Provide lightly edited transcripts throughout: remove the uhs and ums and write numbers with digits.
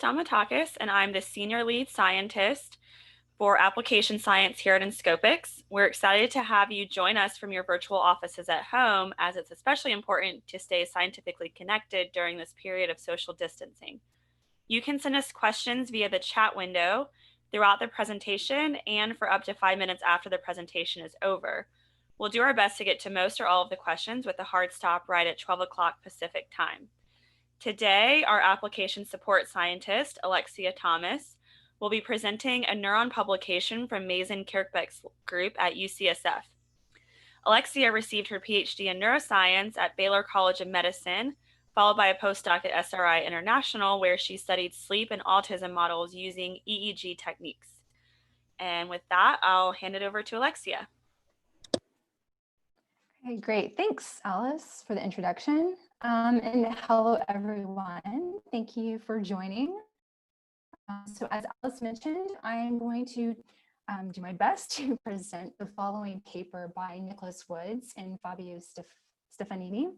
Stamatakis, and I'm the Senior Lead Scientist for Application Science here at Inscopix. We're excited to have you join us from your virtual offices at home, as it's especially important to stay scientifically connected during this period of social distancing. You can send us questions via the chat window throughout the presentation and for up to 5 minutes after the presentation is over. We'll do our best to get to most or all of the questions with a hard stop right at 12 o'clock Pacific time. Today, our application support scientist, Alexia Thomas, will be presenting a Neuron publication from Mason Kirkbeck's group at UCSF. Alexia received her PhD in neuroscience at Baylor College of Medicine, followed by a postdoc at SRI International, where she studied sleep and autism models using EEG techniques. And with that, I'll hand it over to Alexia. Okay, great. Thanks, Alice, for the introduction. And hello, everyone. Thank you for joining. So as Alice mentioned, I'm going to do my best to present the following paper by Nicholas Woods and Fabio Stefanini,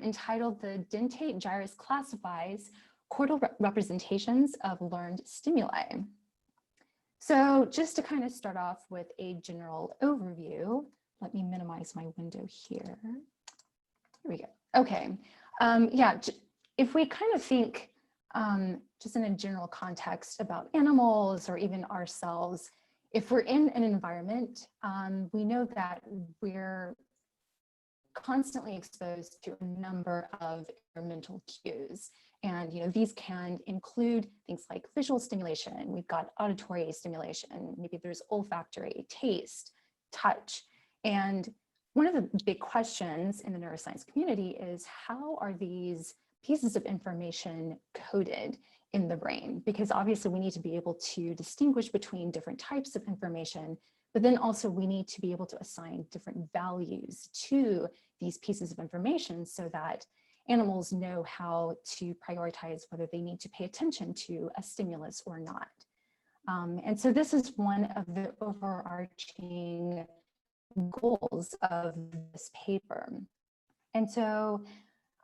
entitled "The Dentate Gyrus Classifies Cortical Representations of Learned Stimuli." So just to kind of start off with a general overview, let me minimize my window here. Here we go. Okay. Yeah, if we kind of think just in a general context about animals or even ourselves, if we're in an environment, we know that we're constantly exposed to a number of environmental cues. And these can include things like visual stimulation. We've got auditory stimulation. Maybe there's olfactory, taste, touch. And one of the big questions in the neuroscience community is, how are these pieces of information coded in the brain? Because obviously we need to be able to distinguish between different types of information, but then also we need to be able to assign different values to these pieces of information so that animals know how to prioritize whether they need to pay attention to a stimulus or not. And so this is one of the overarching goals of this paper. And so,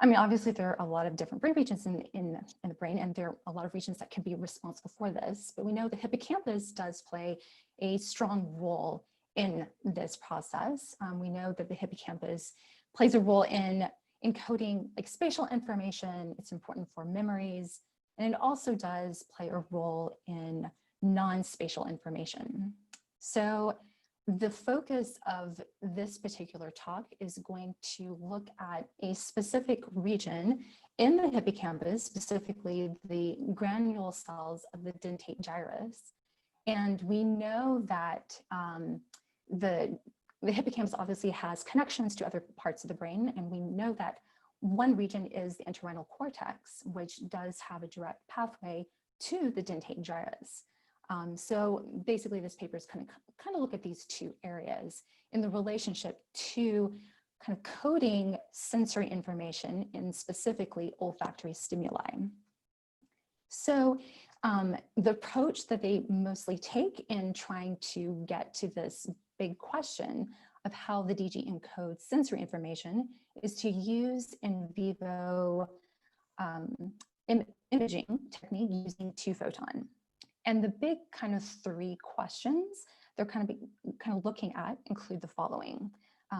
I mean, obviously there are a lot of different brain regions in the brain, and there are a lot of regions that can be responsible for this, but we know the hippocampus does play a strong role in this process. We know that the hippocampus plays a role in encoding like spatial information. It's important for memories, and it also does play a role in non-spatial information. So the focus of this particular talk is going to look at a specific region in the hippocampus, specifically the granule cells of the dentate gyrus. And we know that the hippocampus obviously has connections to other parts of the brain, and we know that one region is the entorhinal cortex, which does have a direct pathway to the dentate gyrus. So basically this paper is kind of look at these two areas in the relationship to kind of coding sensory information in specifically olfactory stimuli. So the approach that they mostly take in trying to get to this big question of how the DG encodes sensory information is to use in vivo imaging technique using 2-photon. And the big kind of three questions they're kind of looking at include the following.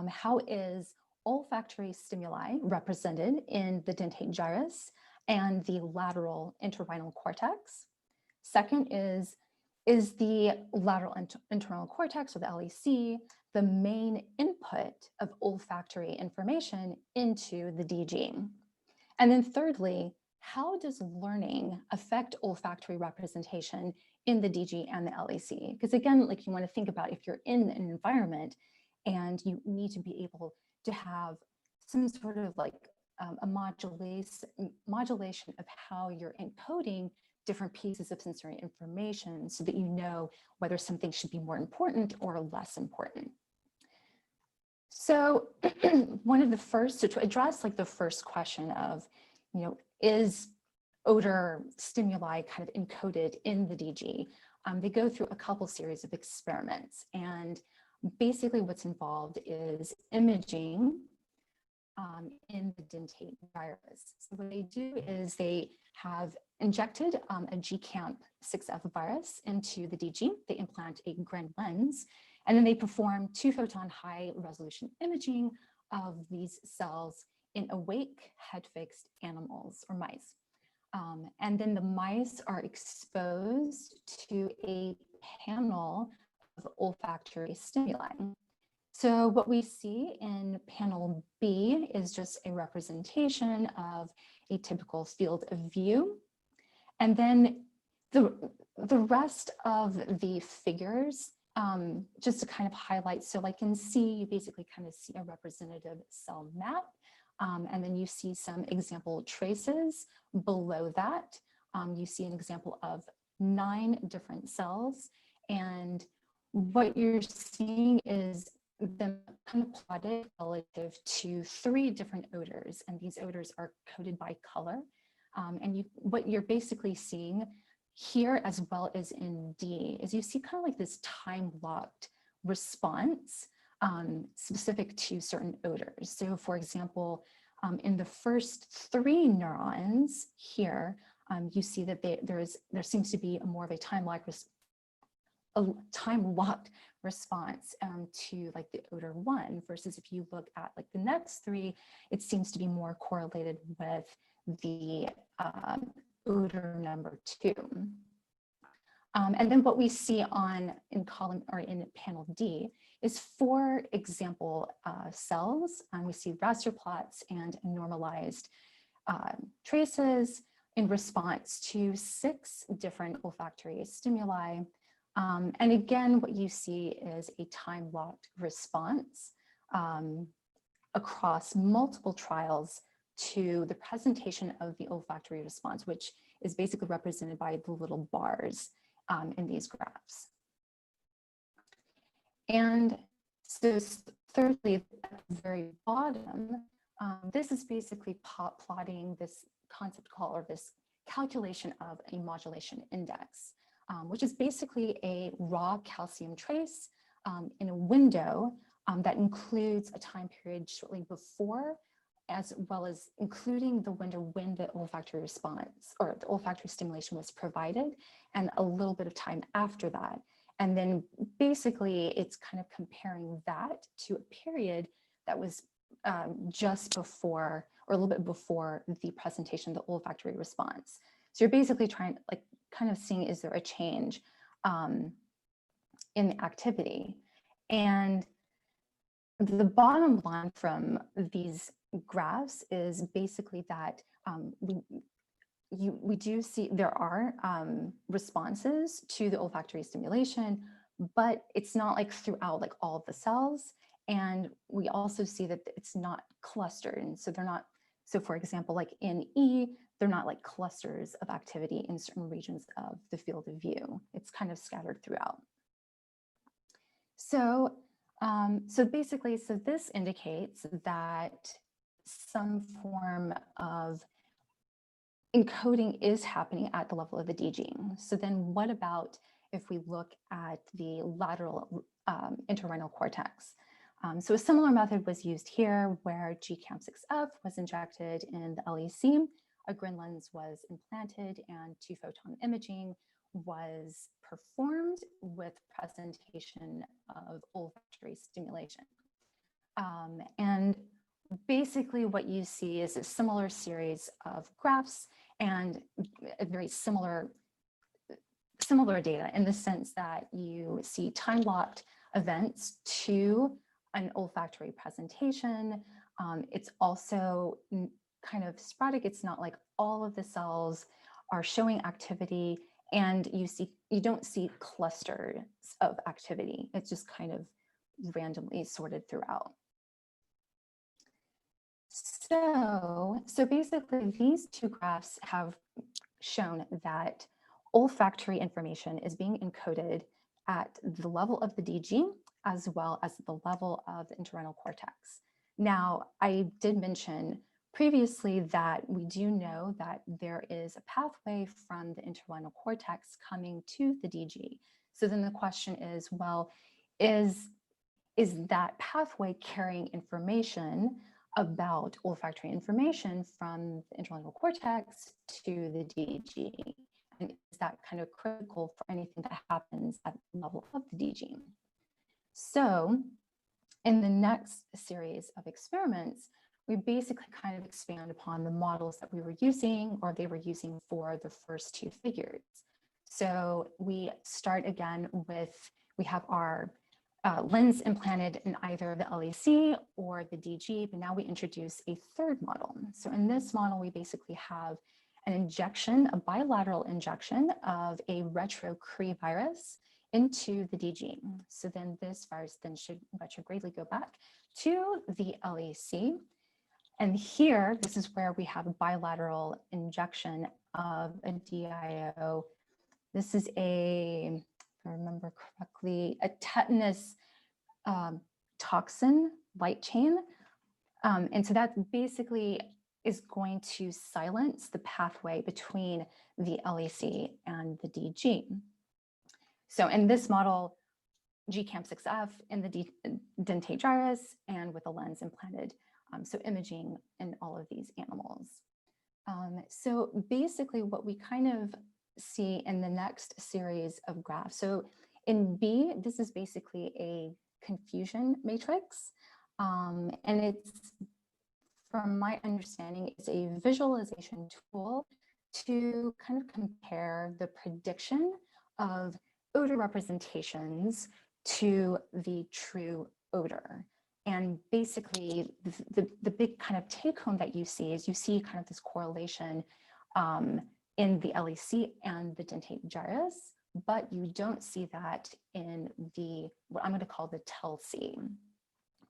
How is olfactory stimuli represented in the dentate gyrus and the lateral entorhinal cortex? Second is the lateral entorhinal cortex, or the LEC, the main input of olfactory information into the DG? And then thirdly, how does learning affect olfactory representation in the DG and the LEC? Because again, like you want to think about if you're in an environment and you need to be able to have some sort of like a modulation of how you're encoding different pieces of sensory information so that you know whether something should be more important or less important. So one of the first, so to address like the first question of, is odor stimuli kind of encoded in the DG? They go through a couple series of experiments, and basically what's involved is imaging in the dentate gyrus. So what they do is they have injected a GCamp6F virus into the DG. They implant a Grin lens, and then they perform 2-photon high resolution imaging of these cells in awake head-fixed animals or mice. And then the mice are exposed to a panel of olfactory stimuli. So what we see in panel B is just a representation of a typical field of view. And then the rest of the figures, just to kind of highlight, so like in C, you basically kind of see a representative cell map. And then you see some example traces. Below that, you see an example of 9 different cells. And what you're seeing is them kind of plotted relative to 3 different odors. And these odors are coded by color. And what you're basically seeing here, as well as in D, is you see kind of like this time-locked response specific to certain odors. So for example, in the first 3 neurons here, you see that there seems to be more of a time-locked response to like the odor 1, versus if you look at like the next 3, it seems to be more correlated with the odor number 2. And then what we see in column or in panel D is 4 example cells. We see raster plots and normalized traces in response to 6 different olfactory stimuli. And again, what you see is a time-locked response across multiple trials to the presentation of the olfactory response, which is basically represented by the little bars in these graphs. And so thirdly, at the very bottom, this is basically plotting this concept called, or this calculation of a modulation index, which is basically a raw calcium trace in a window that includes a time period shortly before, as well as including the window when the olfactory response or the olfactory stimulation was provided, and a little bit of time after that. And then basically it's kind of comparing that to a period that was just before, or a little bit before, the presentation of the olfactory response. So you're basically trying, like, kind of seeing, is there a change in the activity? And the bottom line from these graphs is basically that we do see there are responses to the olfactory stimulation, but it's not like throughout like all of the cells. And we also see that it's not clustered. And so they're not, so for example, like in E, they're not like clusters of activity in certain regions of the field of view. It's kind of scattered throughout. So, so basically, so this indicates that some form of encoding is happening at the level of the DG. So then what about if we look at the lateral interrhinal cortex? So a similar method was used here, where GCamp6F was injected in the LEC, a Grin lens was implanted, and 2-photon imaging was performed with presentation of olfactory stimulation. And basically what you see is a similar series of graphs and a very similar data, in the sense that you see time-locked events to an olfactory presentation. It's also kind of sporadic. It's not like all of the cells are showing activity, and you don't see clusters of activity. It's just kind of randomly sorted throughout. So basically these 2 graphs have shown that olfactory information is being encoded at the level of the DG as well as the level of the interrhinal cortex. Now, I did mention previously that we do know that there is a pathway from the interrhinal cortex coming to the DG. So then the question is, well, is that pathway carrying information about olfactory information from the interlingual cortex to the DG. And is that kind of critical for anything that happens at the level of the DG? So in the next series of experiments, we basically kind of expand upon the models that we were using or they were using for the first two figures. So we start again with, we have our lens implanted in either the LEC or the DG, but now we introduce a third model. So in this model, we basically have an injection, a bilateral injection of a retro-Cree virus into the DG. So then this virus then should retrogradely go back to the LEC. And here, this is where we have a bilateral injection of a DIO. This is a, if I remember correctly, a tetanus toxin light chain. And so that basically is going to silence the pathway between the LEC and the DG. So in this model, GCAM6F in the dentate gyrus and with a lens implanted. So imaging in all of these animals. So basically what we kind of see in the next series of graphs. So in B, this is basically a confusion matrix. And it's, from my understanding, it's a visualization tool to kind of compare the prediction of odor representations to the true odor. And basically, the big kind of take home that you see is you see kind of this correlation in the LEC and the dentate gyrus, but you don't see that in the, what I'm going to call the TELC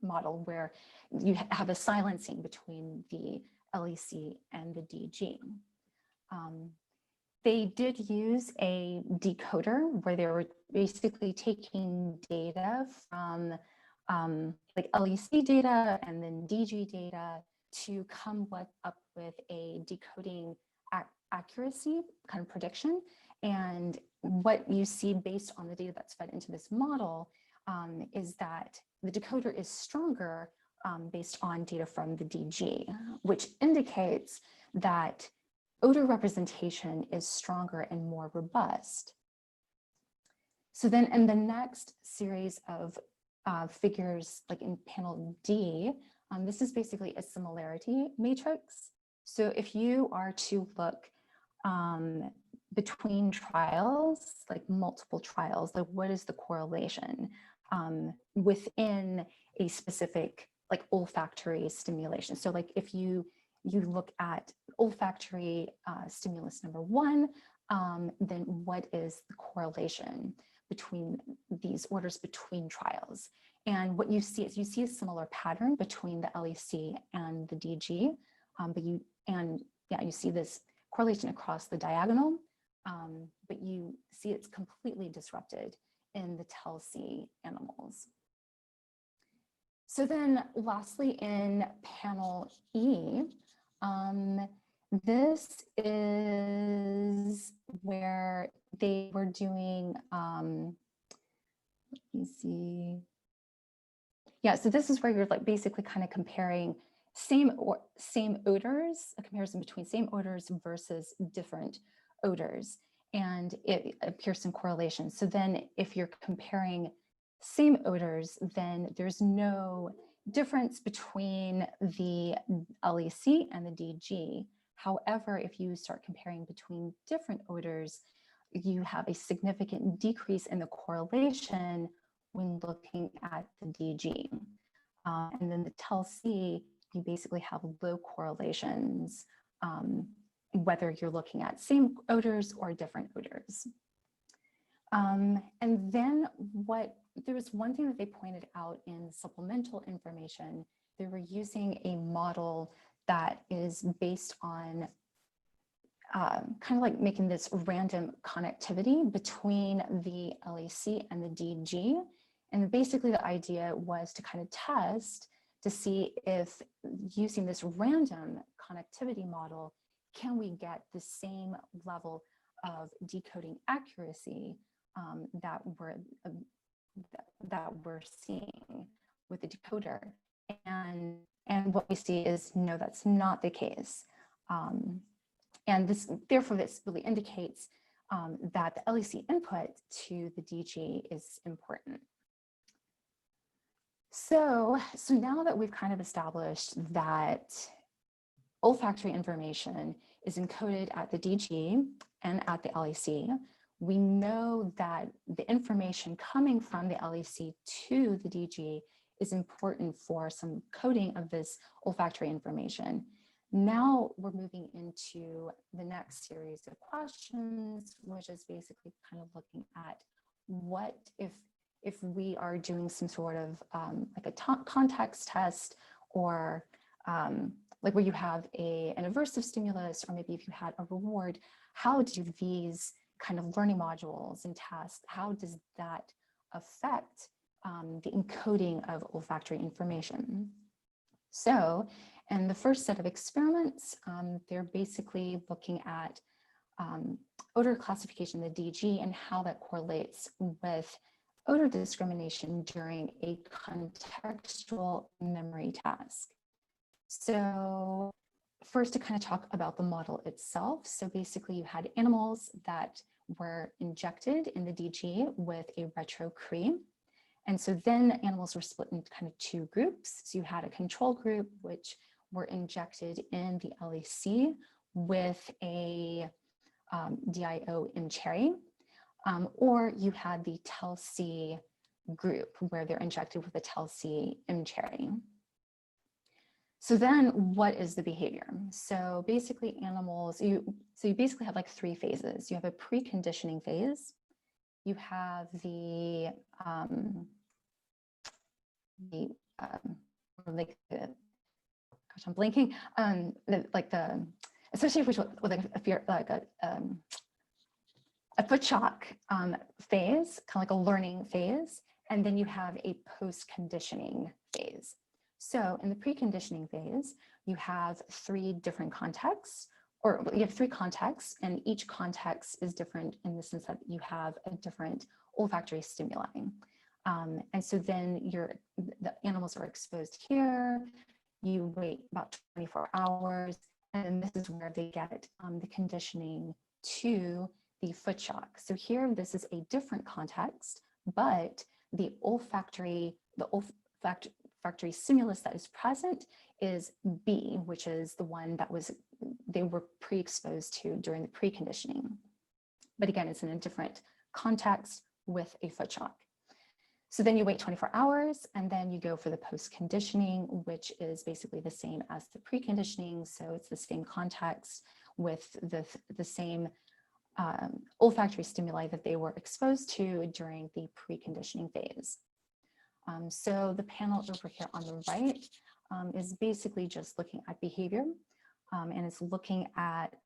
model, where you have a silencing between the LEC and the DG. They did use a decoder where they were basically taking data from like LEC data and then DG data to come up with a decoding accuracy kind of prediction. And what you see based on the data that's fed into this model is that the decoder is stronger based on data from the DG, which indicates that odor representation is stronger and more robust. So then in the next series of figures, like in panel D, this is basically a similarity matrix. So if you are to look between trials, like multiple trials, like what is the correlation within a specific like olfactory stimulation? So like if you look at olfactory stimulus number 1, then what is the correlation between these orders between trials? And what you see is you see a similar pattern between the LEC and the DG, but you see this correlation across the diagonal, but you see it's completely disrupted in the TELC animals. So then lastly, in panel E, this is where they were doing, let me see. Yeah, so this is where you're like basically kind of comparing same odors, a comparison between same odors versus different odors, and it appears some correlation. So then if you're comparing same odors, then there's no difference between the LEC and the DG. However, if you start comparing between different odors, you have a significant decrease in the correlation when looking at the DG. And then the TELC, you basically have low correlations, whether you're looking at same odors or different odors. And then there was one thing that they pointed out in supplemental information. They were using a model that is based on kind of like making this random connectivity between the LEC and the DG. And basically the idea was to kind of test to see if using this random connectivity model, can we get the same level of decoding accuracy that we're seeing with the decoder. And And what we see is, no, that's not the case. And therefore, this really indicates that the LEC input to the DG is important. So now that we've kind of established that olfactory information is encoded at the DG and at the LEC, we know that the information coming from the LEC to the DG is important for some coding of this olfactory information. Now we're moving into the next series of questions, which is basically kind of looking at what if we are doing some sort of like a context test, or like where you have an aversive stimulus, or maybe if you had a reward, how do these kind of learning modules and tasks, how does that affect the encoding of olfactory information? So in the first set of experiments, they're basically looking at odor classification, the DG, and how that correlates with odor discrimination during a contextual memory task. So first, to kind of talk about the model itself. So basically you had animals that were injected in the DG with a retro-cree. And so then the animals were split into kind of two groups. So you had a control group, which were injected in the LEC with a DIO in cherry, or you had the TELC group where they're injected with a TELC in cherry. So then what is the behavior? So basically animals, you basically have like three phases. You have a preconditioning phase, you have the gosh, I'm blanking, especially with a foot shock phase, kind of like a learning phase, and then you have a post-conditioning phase. So in the preconditioning phase, you have three different contexts, or you have three contexts, and each context is different in the sense that you have a different olfactory stimuli. And so then the animals are exposed here, you wait about 24 hours, and this is where they get the conditioning to the foot shock. So here, this is a different context, but the olfactory stimulus that is present is B, which is the one that they were pre-exposed to during the preconditioning. But again, it's in a different context with a foot shock. So then you wait 24 hours, and then you go for the post-conditioning, which is basically the same as the preconditioning. So it's the same context with the same olfactory stimuli that they were exposed to during the preconditioning phase. So the panel over here on the right is basically just looking at behavior, and it's looking at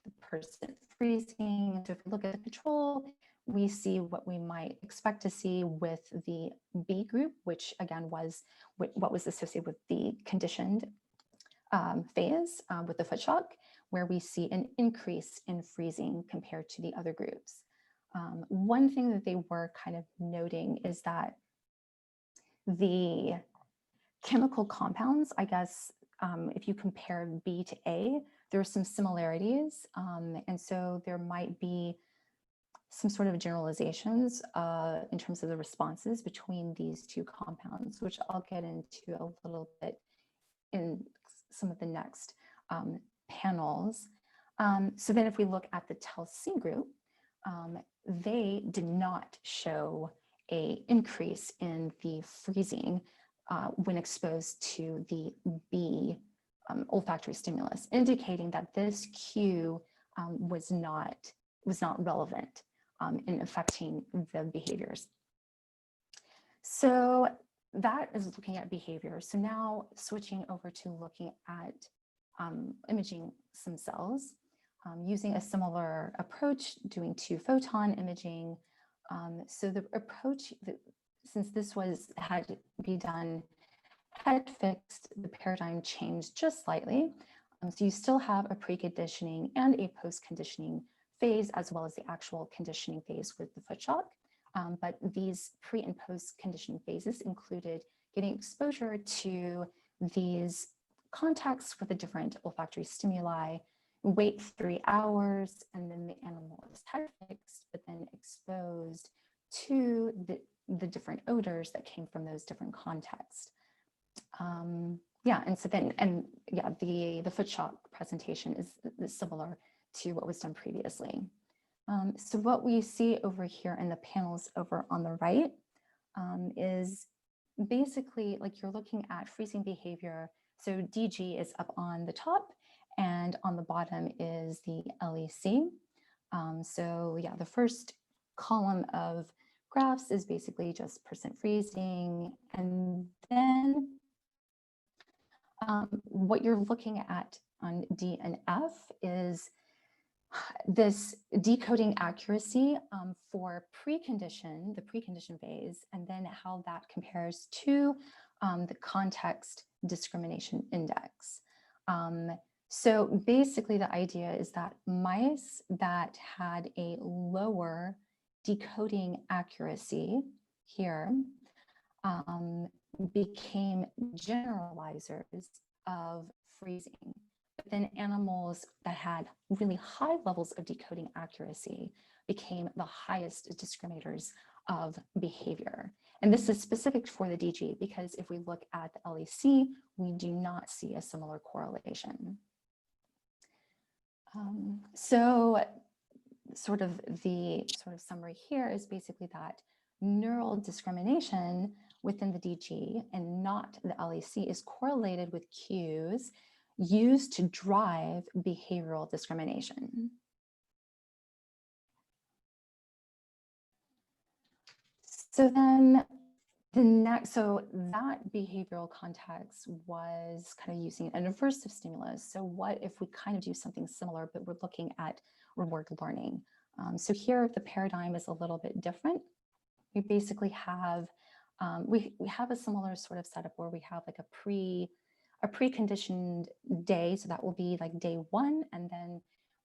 the person freezing. So if we look at the control, we see what we might expect to see with the B group, which again was what was associated with the conditioned phase with the foot shock, where we see an increase in freezing compared to the other groups. One thing that they were kind of noting is that the chemical compounds, I guess, if you compare B to A, there are some similarities. And so there might be some sort of generalizations in terms of the responses between these two compounds, which I'll get into a little bit in some of the next panels. So then if we look at the TELC group, they did not show an increase in the freezing when exposed to the B olfactory stimulus, indicating that this cue was not relevant in affecting the behaviors. So that is looking at behavior. So now switching over to looking at imaging some cells, using a similar approach, doing 2-photon imaging. So the approach, since this had to be done head fixed, the paradigm changed just slightly. So you still have a preconditioning and a post-conditioning phase, as well as the actual conditioning phase with the foot shock. But these pre and post conditioning phases included getting exposure to these contexts with the different olfactory stimuli, wait 3 hours, and then the animal is fixed, but then exposed to the different odors that came from those different contexts. Yeah, and so then, yeah, the foot shock presentation is similar to what was done previously. So what we see over here in the panels over on the right is basically like you're looking at freezing behavior. So DG is up on the top, and on the bottom is the LEC. So yeah, the first column of graphs is basically just percent freezing, and then what you're looking at on D and F is this decoding accuracy for the precondition phase, and then how that compares to the context discrimination index. So basically the idea is that mice that had a lower decoding accuracy here became generalizers of freezing. But then animals that had really high levels of decoding accuracy became the highest discriminators of behavior. And this is specific for the DG, because if we look at the LEC, we do not see a similar correlation. So sort of the summary here is basically that neural discrimination within the DG and not the LEC is correlated with cues used to drive behavioral discrimination. So then so that behavioral context was kind of using an aversive stimulus. So what if we kind of do something similar, but we're looking at reward learning? So here the paradigm is a little bit different. We basically have, we have a similar sort of setup where we have like a preconditioned day. So that will be like day 1. And then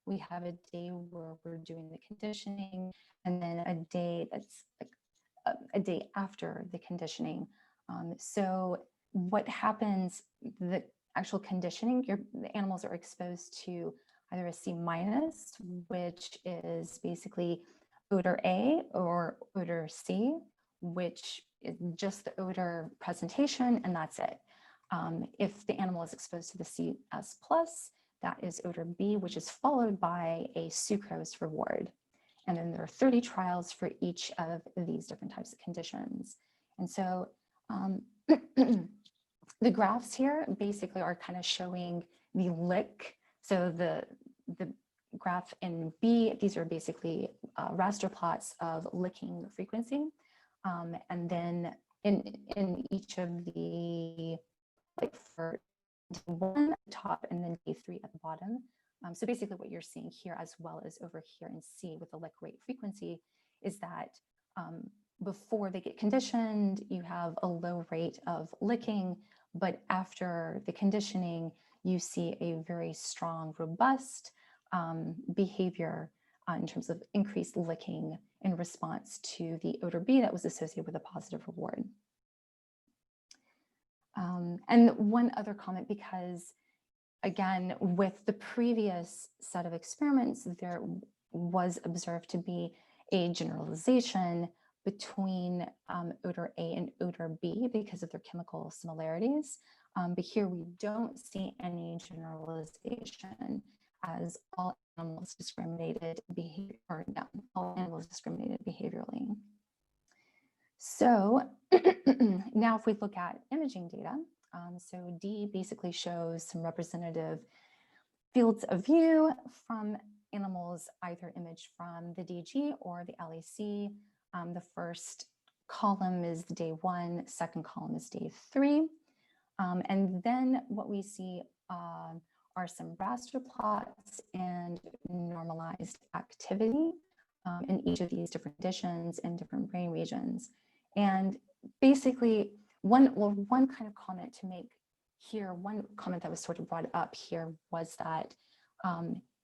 we have a day where we're doing the conditioning, and then a day that's like a day after the conditioning. So what happens, the actual conditioning, the animals are exposed to either a C-, which is basically odor A, or odor C, which is just the odor presentation, and that's it. If the animal is exposed to the CS+, that is odor B, which is followed by a sucrose reward. And then there are 30 trials for each of these different types of conditions. And so the graphs here basically are kind of showing the lick. So the graph in B, these are basically raster plots of licking frequency. And then in each of the, like for D1 at the top and then D3 at the bottom. So basically what you're seeing here, as well as over here in C with the lick rate frequency, is that before they get conditioned, you have a low rate of licking, but after the conditioning, you see a very strong, robust behavior in terms of increased licking in response to the odor B that was associated with a positive reward. And one other comment, because again, with the previous set of experiments, there was observed to be a generalization between odor A and odor B because of their chemical similarities. But here we don't see any generalization, as all animals discriminated behavior, or no, all animals discriminated behaviorally. So now if we look at imaging data, so D basically shows some representative fields of view from animals either imaged from the DG or the LEC. The first column is day 1, second column is day 3. And then what we see are some raster plots and normalized activity in each of these different conditions in different brain regions. And basically, one kind of comment to make here, one comment that was sort of brought up here was that,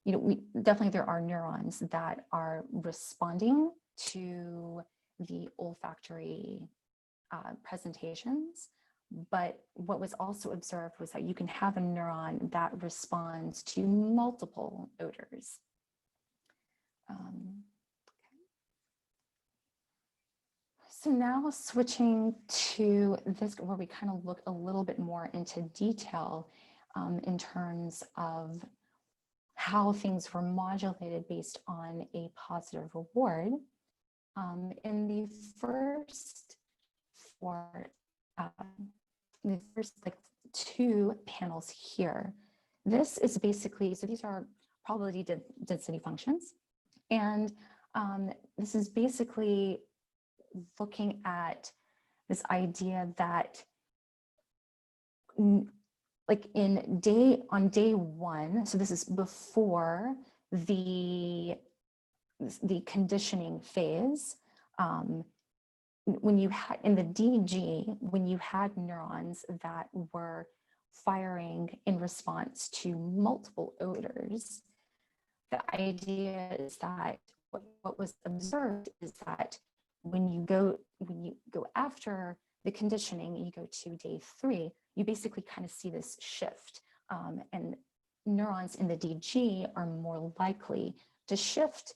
you know, definitely there are neurons that are responding to the olfactory presentations, But what was also observed was that you can have a neuron that responds to multiple odors. So now switching to this, where we kind of look a little bit more into detail in terms of how things were modulated based on a positive reward. In the first like 2 panels here, this is basically, so these are probability density functions. And this is basically looking at this idea that like on day 1, so this is before the conditioning phase, when you had in the DG, when you had neurons that were firing in response to multiple odors, the idea is that what was observed is that when you go after the conditioning and you go to day 3, you basically kind of see this shift, and neurons in the DG are more likely to shift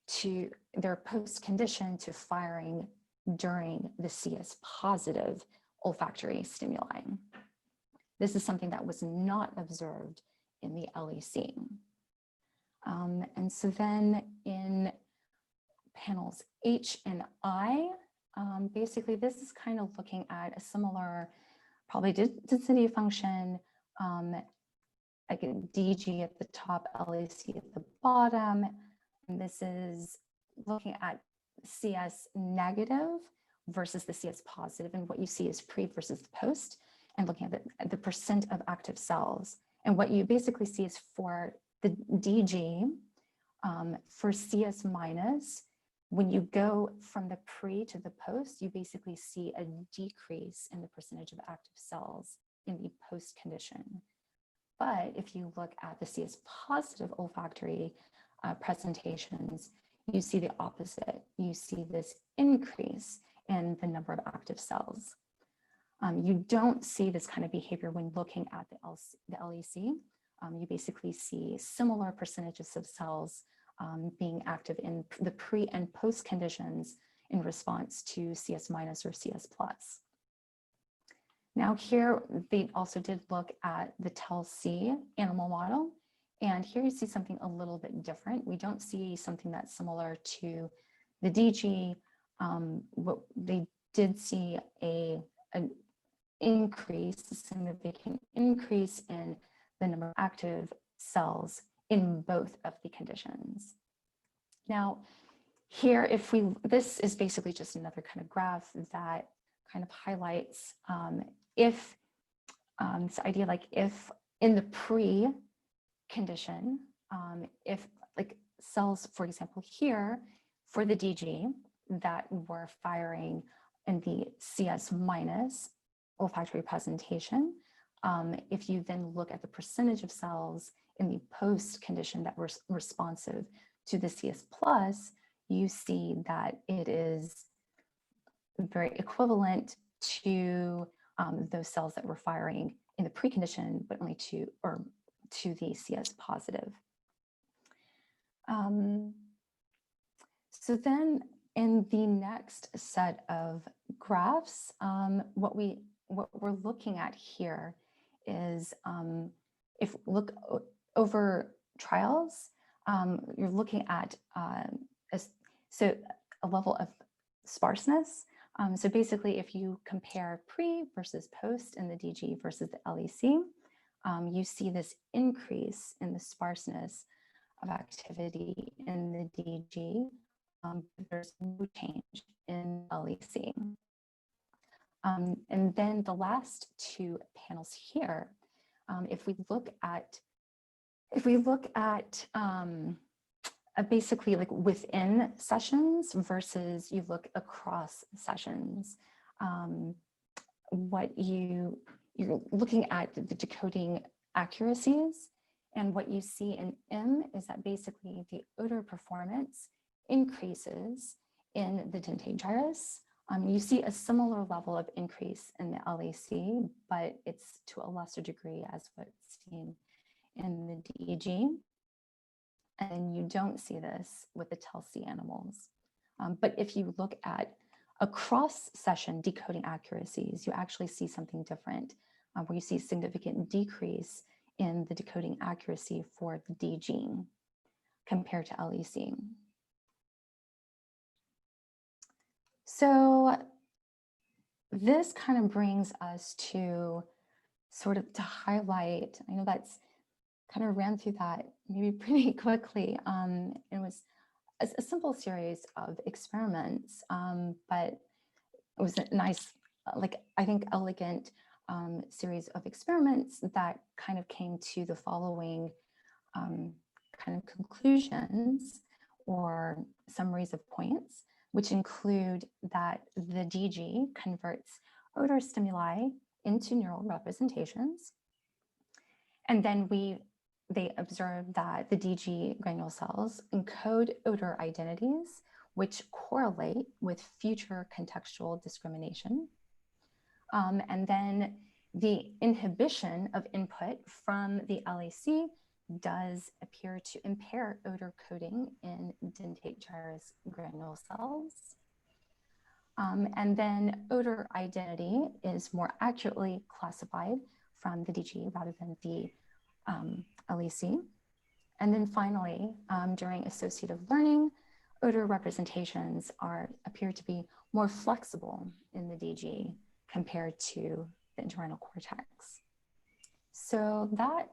to their post-condition to firing during the CS positive olfactory stimuli. This is something that was not observed in the LEC. And so then in panels H and I, basically this is kind of looking at a similar probability density function, like a DG at the top, LEC at the bottom. And this is looking at CS negative versus the CS positive, and what you see is pre versus post, and looking at the percent of active cells. And what you basically see is for the DG, for CS minus, when you go from the pre to the post, you basically see a decrease in the percentage of active cells in the post condition. But if you look at the CS positive olfactory presentations, you see the opposite. You see this increase in the number of active cells. You don't see this kind of behavior when looking at the LEC. You basically see similar percentages of cells being active in the pre and post conditions in response to CS minus or CS plus. Now here, they also did look at the TELC animal model. And here you see something a little bit different. We don't see something that's similar to the DG. What they did see an increase, a significant increase in the number of active cells in both of the conditions. Now, here, this is basically just another kind of graph that kind of highlights this idea, like if in the pre-condition, if like cells, for example, here for the DG that were firing in the CS minus olfactory presentation, if you then look at the percentage of cells in the post condition that were responsive to the CS plus, you see that it is very equivalent to those cells that were firing in the precondition, but only to the CS positive. So then in the next set of graphs, what we're looking at here is if look over trials, you're looking at a level of sparseness. So basically, if you compare pre versus post in the DG versus the LEC, you see this increase in the sparseness of activity in the DG. There's no change in LEC. And then the last 2 panels here, if we look at basically like within sessions versus you look across sessions, what you're looking at the decoding accuracies, and what you see in M is that basically the odor performance increases in the dentate gyrus You see a similar level of increase in the LEC, but it's to a lesser degree as what's seen in the DG. And you don't see this with the TELC animals. But if you look at across session decoding accuracies, you actually see something different, where you see significant decrease in the decoding accuracy for the DG compared to LEC. So this kind of brings us to sort of to highlight, I know that's kind of ran through that maybe pretty quickly. It was a simple series of experiments, but it was a nice, I think elegant series of experiments that kind of came to the following kind of conclusions or summaries of points, which include that the DG converts odor stimuli into neural representations. And then they observed that the DG granule cells encode odor identities, which correlate with future contextual discrimination. And then the inhibition of input from the LEC does appear to impair odor coding in dentate gyrus granule cells. And then odor identity is more accurately classified from the DG rather than the LEC. And then finally, during associative learning, odor representations appear to be more flexible in the DG compared to the entorhinal cortex. So that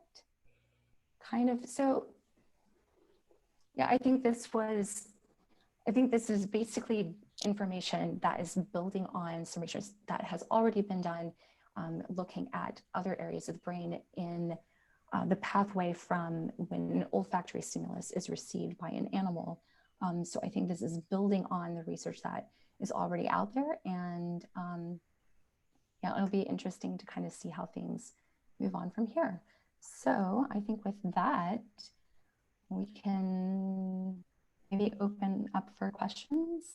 kind of, yeah, I think this is basically information that is building on some research that has already been done, looking at other areas of the brain in the pathway from when an olfactory stimulus is received by an animal. So I think this is building on the research that is already out there, and yeah, it'll be interesting to kind of see how things move on from here. So I think with that, we can maybe open up for questions.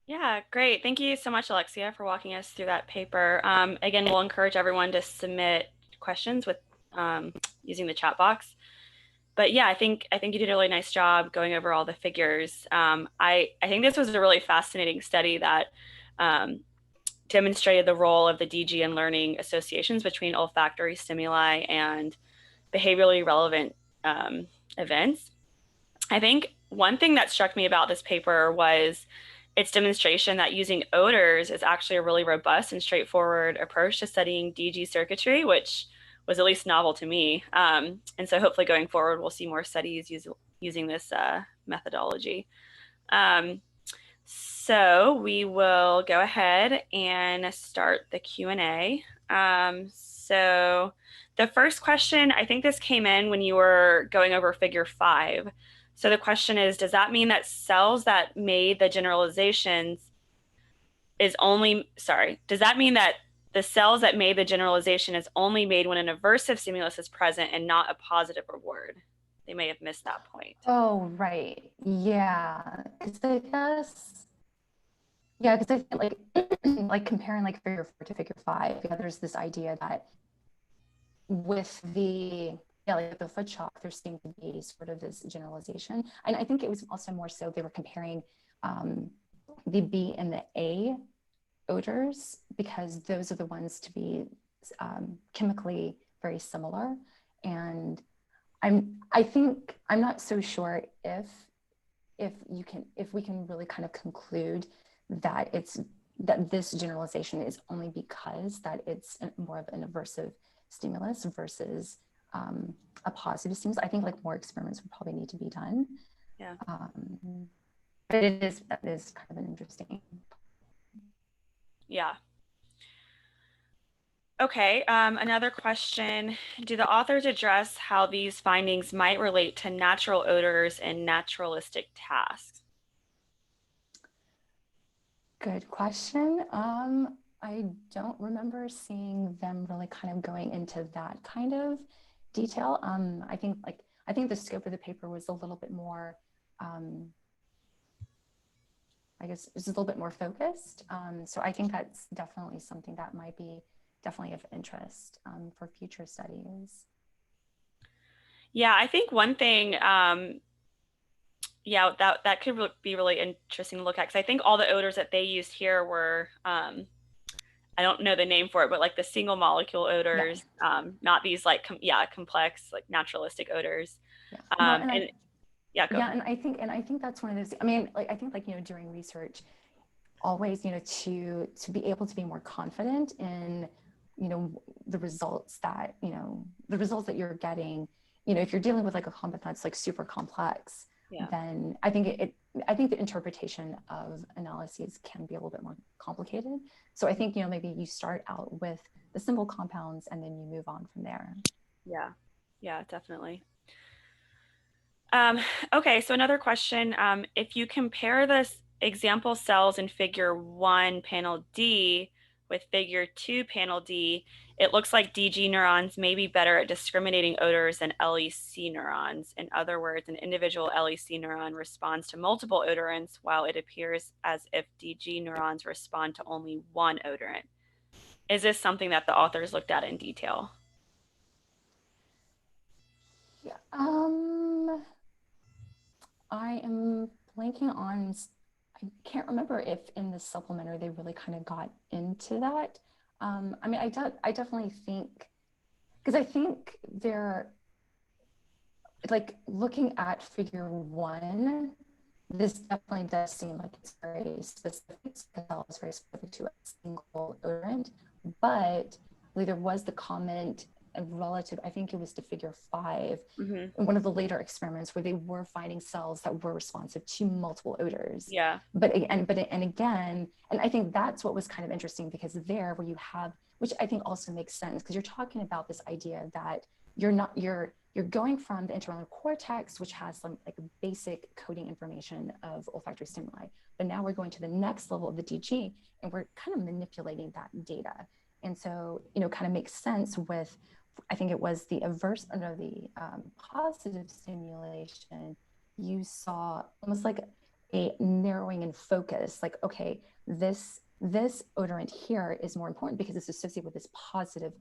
Yeah, great. Thank you so much, Alexia, for walking us through that paper. Again, we'll encourage everyone to submit questions with using the chat box. But yeah, I think you did a really nice job going over all the figures. I think this was a really fascinating study that demonstrated the role of the DG in learning associations between olfactory stimuli and behaviorally relevant events. I think one thing that struck me about this paper was its demonstration that using odors is actually a really robust and straightforward approach to studying DG circuitry, which was at least novel to me. And so hopefully going forward, we'll see more studies using this methodology. So we will go ahead and start the Q&A. So the first question, I think this came in when you were going over figure 5. So the question is, does that mean that cells that made the generalizations does that mean that the cells that made the generalization is only made when an aversive stimulus is present and not a positive reward? They may have missed that point. Oh, right. Yeah. Because I guess, yeah, because I think like comparing like figure 4 to figure 5, yeah, there's this idea that with the, yeah, like the foot chalk, there seemed to be sort of this generalization. And I think it was also more so they were comparing the B and the A odors, because those are the ones to be chemically very similar. And I think I'm not so sure if we can really kind of conclude that this generalization is only because that it's more of an aversive stimulus versus a positive stimulus. I think like more experiments would probably need to be done. Yeah. But that is kind of an interesting. Yeah. Okay, another question. Do the authors address how these findings might relate to natural odors and naturalistic tasks? Good question. I don't remember seeing them really kind of going into that kind of detail. I think the scope of the paper was a little bit more I guess, is a little bit more focused. So I think that's definitely something that might be definitely of interest for future studies. Yeah, I think one thing, yeah, that could be really interesting to look at, because I think all the odors that they used here were, I don't know the name for it, but like the single molecule odors, Yeah. not these like, complex, like naturalistic odors. Yeah. Well, and And yeah, go yeah, ahead. and I think that's one of those, I mean, like, I think like, you know, during research, always, you know, to be able to be more confident in, you know, the results that, you know, the results that you're getting, you know, if you're dealing with like a compound that's like super complex, Yeah. then I think I think the interpretation of analyses can be a little bit more complicated. So I think, you know, maybe you start out with the simple compounds and then you move on from there. Yeah. Yeah, definitely. Okay, so another question. If you compare this example cells in figure 1 panel D with figure 2 panel D, it looks like DG neurons may be better at discriminating odors than LEC neurons. In other words, an individual LEC neuron responds to multiple odorants, while it appears as if DG neurons respond to only one odorant. Is this something that the authors looked at in detail? Yeah. I am blanking on, I can't remember if in the supplementary they really kind of got into that. I mean, I definitely think, because I think they're like looking at figure 1, this definitely does seem like it's very specific. It's very specific to a single odorant, but there was the comment relative, I think it was to figure 5, Mm-hmm. in one of the later experiments where they were finding cells that were responsive to multiple odors. Yeah. And again, and I think that's what was kind of interesting, because there where you have, which I think also makes sense, because you're talking about this idea that you're going from the entorhinal cortex, which has some like basic coding information of olfactory stimuli, but now we're going to the next level of the DG, and we're kind of manipulating that data. And so, you know, kind of makes sense with, I think it was the positive stimulation, you saw almost like a narrowing in focus, like, okay, this odorant here is more important because it's associated with this positive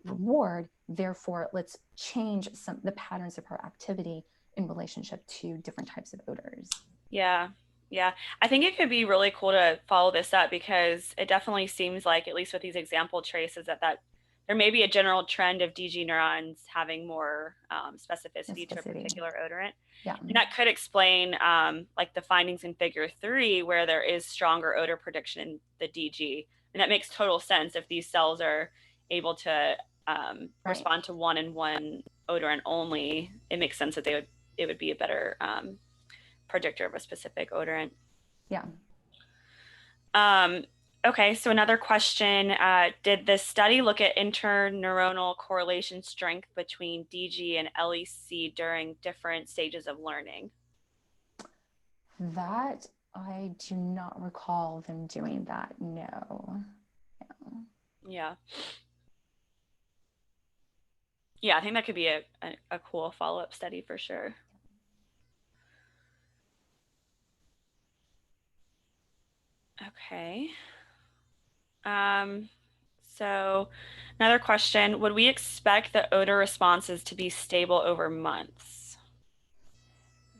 reward. Therefore, let's change the patterns of her activity in relationship to different types of odors. Yeah. Yeah. I think it could be really cool to follow this up, because it definitely seems like, at least with these example traces, that there may be a general trend of DG neurons having more specificity to a particular odorant. Yeah. And that could explain like the findings in figure 3, where there is stronger odor prediction in the DG. And that makes total sense. If these cells are able to respond to one and one odorant only, it makes sense that it would be a better predictor of a specific odorant. Yeah. Okay, so another question, did the study look at interneuronal correlation strength between DG and LEC during different stages of learning? That I do not recall them doing that, no. Yeah. Yeah, I think that could be a cool follow-up study for sure. Okay. So another question, would we expect the odor responses to be stable over months?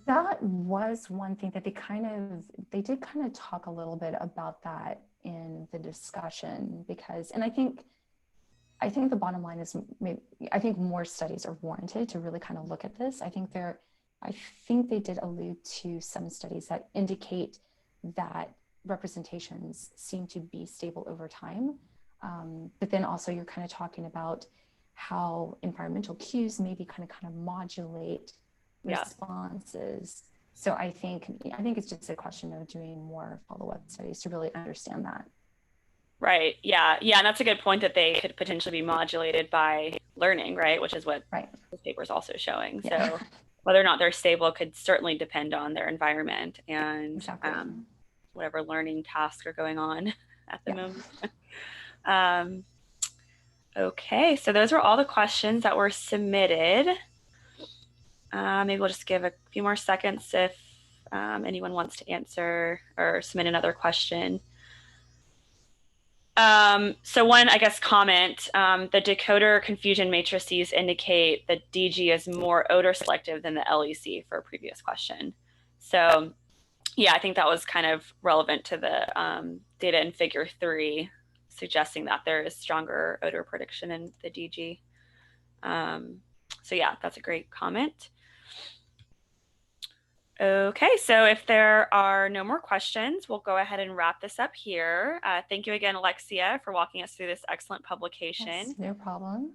That was one thing that they did kind of talk a little bit about that in the discussion, because, and I think the bottom line is, maybe, I think more studies are warranted to really kind of look at this. I think they did allude to some studies that indicate that representations seem to be stable over time. But then also you're kind of talking about how environmental cues maybe kind of modulate responses. So I think it's just a question of doing more follow-up studies to really understand that. Right. Yeah. Yeah. And that's a good point, that they could potentially be modulated by learning, right? Which is what this paper is also showing. So whether or not they're stable could certainly depend on their environment and whatever learning tasks are going on at the moment. Okay. So those were all the questions that were submitted. Maybe we'll just give a few more seconds if anyone wants to answer or submit another question. So one, I guess, comment, the decoder confusion matrices indicate that DG is more odor selective than the LEC for a previous question. So yeah, I think that was kind of relevant to the data in figure 3, suggesting that there is stronger odor prediction in the DG. So yeah, that's a great comment. Okay, so if there are no more questions, we'll go ahead and wrap this up here. Thank you again, Alexia, for walking us through this excellent publication. Yes, no problem.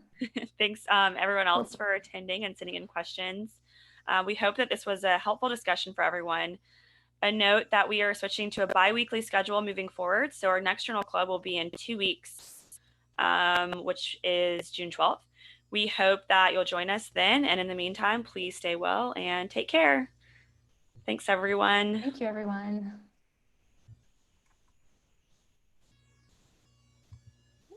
Thanks everyone else for attending and sending in questions. We hope that this was a helpful discussion for everyone. A note that we are switching to a bi-weekly schedule moving forward. So our next journal club will be in 2 weeks, which is June 12th. We hope that you'll join us then. And in the meantime, please stay well and take care. Thanks, everyone. Thank you, everyone.